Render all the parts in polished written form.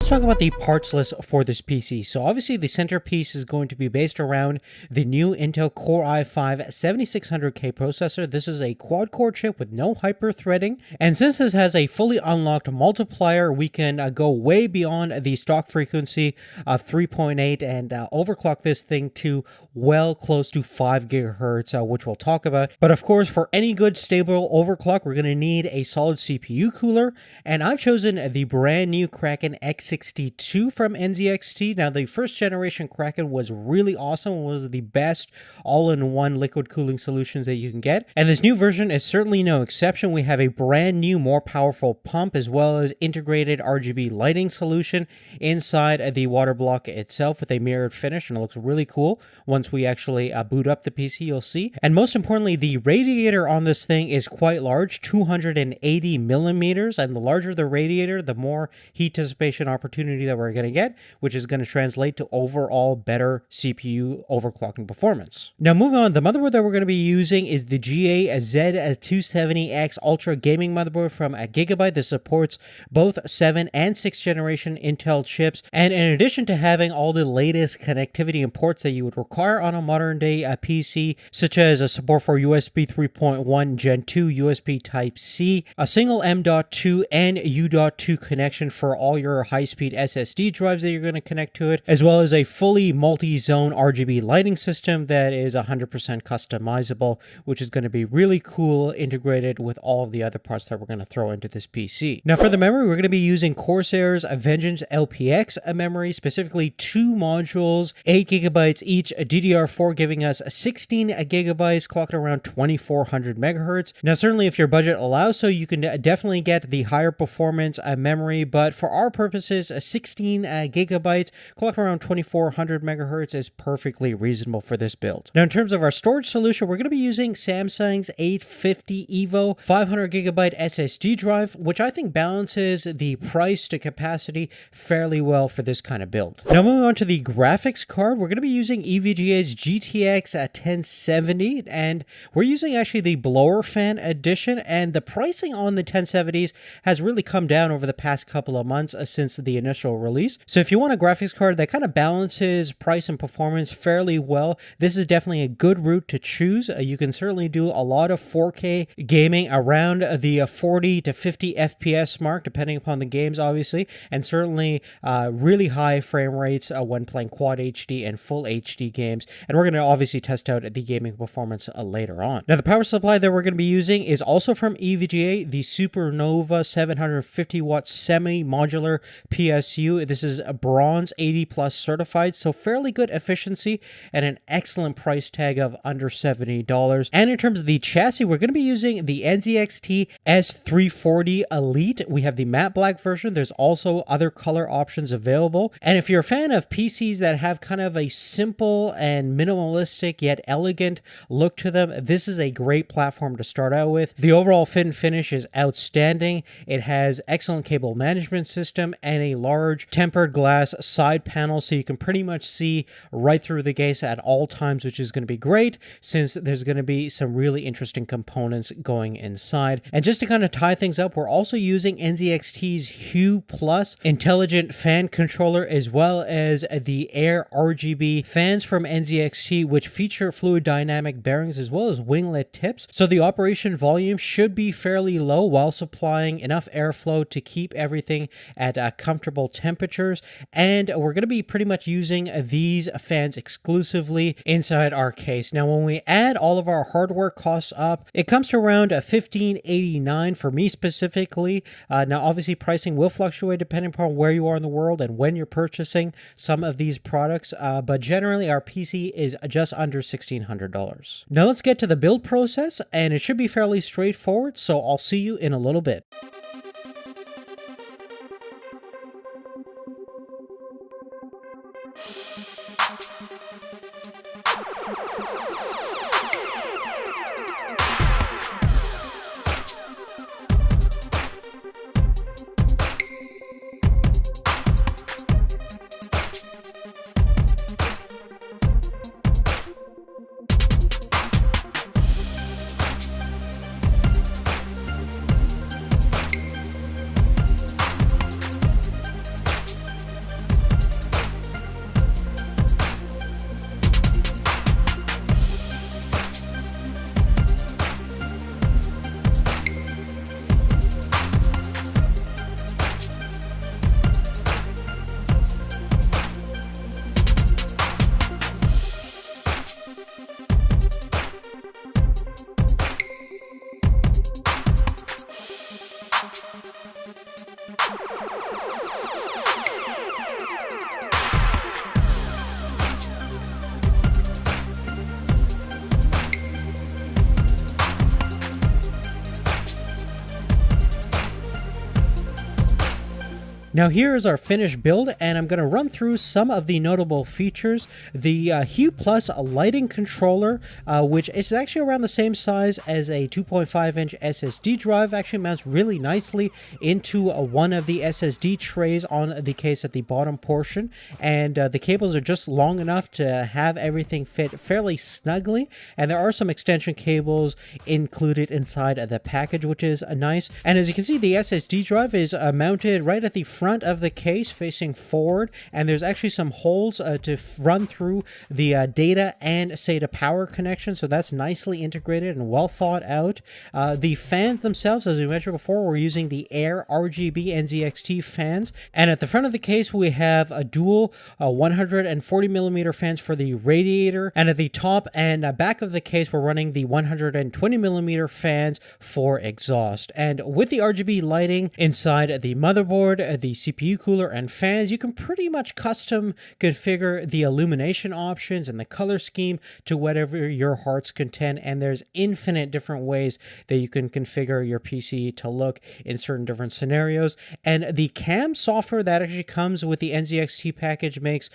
Let's talk about the parts list for this PC. So obviously the centerpiece is going to be based around the new Intel Core i5 7600K processor. This is a quad-core chip with no hyper-threading. And since this has a fully unlocked multiplier, we can go way beyond the stock frequency of 3.8 and overclock this thing to well close to 5 gigahertz, which we'll talk about. But of course, for any good stable overclock, we're going to need a solid CPU cooler. And I've chosen the brand new Kraken X62 from NZXT. Now, the first generation Kraken was really awesome. It was the best all-in-one liquid cooling solutions that you can get. And this new version is certainly no exception. We have a brand new, more powerful pump, as well as integrated RGB lighting solution inside the water block itself with a mirrored finish, and it looks really cool. Once we actually boot up the PC, you'll see. And most importantly, the radiator on this thing is quite large, 280 millimeters, and the larger the radiator, the more heat dissipation opportunity that we're going to get, which is going to translate to overall better CPU overclocking performance. Now, moving on, the motherboard that we're going to be using is the GA Z270X Ultra gaming motherboard from Gigabyte. This supports both 7th and 6th generation Intel chips, and in addition to having all the latest connectivity and ports that you would require on a modern day PC, such as a support for USB 3.1 Gen 2, USB Type-C, a single M.2 and U.2 connection for all your high-speed SSD drives that you're going to connect to it, as well as a fully multi-zone RGB lighting system that is 100% customizable, which is going to be really cool integrated with all of the other parts that we're going to throw into this PC. Now, for the memory, we're going to be using Corsair's Vengeance LPX memory, specifically 2 modules, 8 gigabytes each, DDR4 giving us 16 gigabytes, clocked around 2400 megahertz. Now, certainly if your budget allows so, you can definitely get the higher performance memory, but for our purposes, 16 gigabytes, clocked around 2400 megahertz is perfectly reasonable for this build. Now, in terms of our storage solution, we're going to be using Samsung's 850 EVO 500 gigabyte SSD drive, which I think balances the price to capacity fairly well for this kind of build. Now, moving on to the graphics card, we're going to be using EVGA's GTX 1070, and we're using actually the blower fan edition, and the pricing on the 1070s has really come down over the past couple of months since the initial release. So if you want a graphics card that kind of balances price and performance fairly well, this is definitely a good route to choose. You can certainly do a lot of 4K gaming around the 40 to 50 FPS mark, depending upon the games, obviously, and certainly really high frame rates when playing Quad HD and Full HD games. And we're going to obviously test out the gaming performance later on. Now, the power supply that we're going to be using is also from EVGA, the Supernova 750 watt semi-modular PSU. This is a bronze 80 plus certified, so fairly good efficiency and an excellent price tag of under $70. And in terms of the chassis, we're going to be using the NZXT S340 Elite. We have the matte black version. There's also other color options available. And if you're a fan of PCs that have kind of a simple and minimalistic yet elegant look to them, this is a great platform to start out with. The overall fit and finish is outstanding. It has excellent cable management system and a large tempered glass side panel, so you can pretty much see right through the case at all times, which is going to be great since there's going to be some really interesting components going inside. And just to kind of tie things up, we're also using NZXT's Hue Plus intelligent fan controller, as well as the Air RGB fans from NZXT, which feature fluid dynamic bearings as well as winglet tips. So the operation volume should be fairly low while supplying enough airflow to keep everything at comfortable temperatures. And we're going to be pretty much using these fans exclusively inside our case. Now, when we add all of our hardware costs up, it comes to around $1589 for me specifically. Now, obviously, pricing will fluctuate depending upon where you are in the world and when you're purchasing some of these products, but generally our PC is just under $1,600. Now, let's get to the build process, and it should be fairly straightforward, so I'll see you in a little bit. Now here is our finished build, and I'm going to run through some of the notable features. The Hue Plus lighting controller, which is actually around the same size as a 2.5-inch SSD drive, actually mounts really nicely into one of the SSD trays on the case at the bottom portion, and the cables are just long enough to have everything fit fairly snugly, and there are some extension cables included inside of the package, which is nice. And as you can see, the SSD drive is mounted right at the front of the case facing forward, and there's actually some holes to run through the data and SATA power connection, so that's nicely integrated and well thought out. The fans themselves, as we mentioned before, we're using the Air RGB NZXT fans, and at the front of the case we have a dual 140mm fans for the radiator, and at the top and back of the case we're running the 120mm fans for exhaust. And with the RGB lighting inside the motherboard, the CPU cooler, and fans, you can pretty much custom configure the illumination options and the color scheme to whatever your heart's content, and there's infinite different ways that you can configure your PC to look in certain different scenarios. And the CAM software that actually comes with the NZXT package makes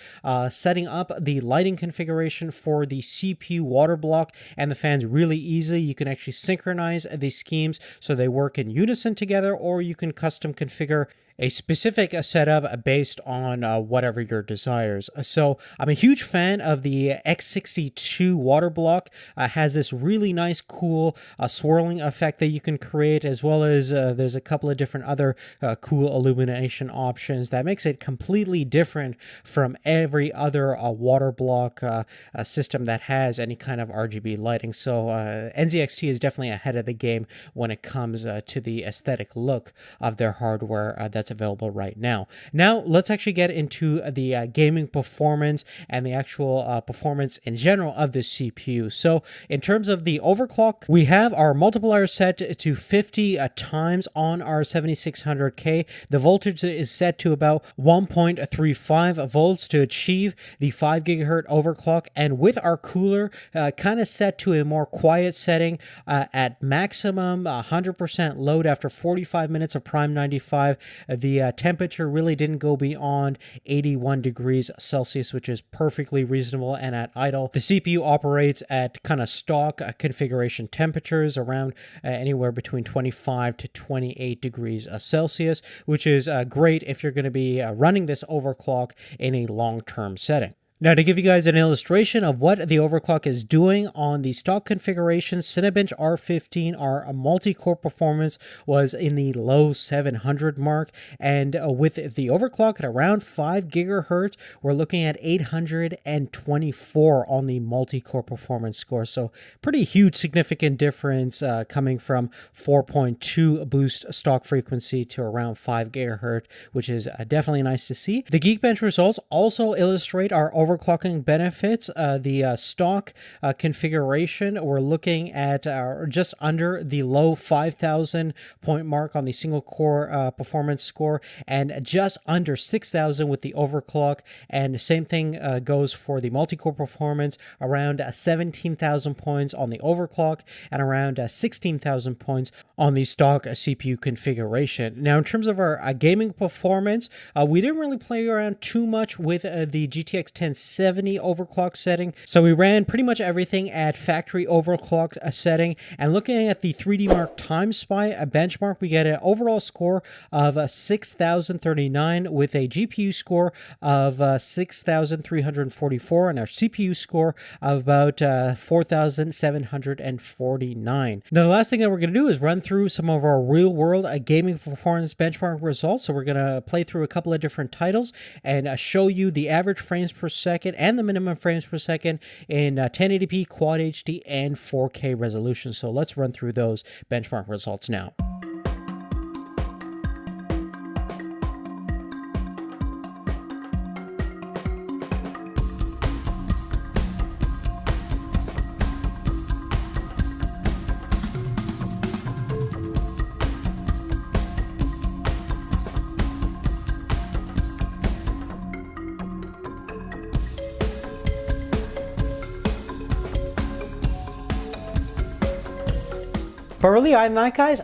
setting up the lighting configuration for the CPU water block and the fans really easy. You can actually synchronize the schemes so they work in unison together, or you can custom configure a specific setup based on whatever your desires. So I'm a huge fan of the X62 water block. Has this really nice, cool swirling effect that you can create, as well as there's a couple of different other cool illumination options that makes it completely different from every other water block system that has any kind of RGB lighting. So NZXT is definitely ahead of the game when it comes to the aesthetic look of their hardware that's available right now. Now let's actually get into the gaming performance and the actual performance in general of the CPU. So in terms of the overclock, we have our multiplier set to 50 times on our 7600K. The voltage is set to about 1.35 volts to achieve the 5 gigahertz overclock, and with our cooler kind of set to a more quiet setting at maximum 100% load after 45 minutes of prime 95. The temperature really didn't go beyond 81 degrees Celsius, which is perfectly reasonable, and at idle, the CPU operates at kind of stock configuration temperatures around anywhere between 25 to 28 degrees Celsius, which is great if you're going to be running this overclock in a long-term setting. Now, to give you guys an illustration of what the overclock is doing on the stock configuration, Cinebench R15, our multi-core performance was in the low 700 mark, and with the overclock at around 5 gigahertz, we're looking at 824 on the multi-core performance score. So pretty huge significant difference coming from 4.2 boost stock frequency to around 5 gigahertz, which is definitely nice to see. The Geekbench results also illustrate our overclocking benefits. The stock configuration, we're looking at just under the low 5,000 point mark on the single core performance score, and just under 6,000 with the overclock. And same thing goes for the multi-core performance, around 17,000 points on the overclock and around 16,000 points on the stock CPU configuration. Now, in terms of our gaming performance, we didn't really play around too much with the GTX 1070 overclock setting, so we ran pretty much everything at factory overclock setting. And looking at the 3D Mark Time Spy benchmark, we get an overall score of 6,039 with a GPU score of 6,344 and our CPU score of about 4,749. Now, the last thing that we're going to do is run through some of our real-world gaming performance benchmark results. So we're going to play through a couple of different titles and show you the average frames per second and the minimum frames per second in 1080p, Quad HD, and 4K resolution. So let's run through those benchmark results now. But really, other than that, guys,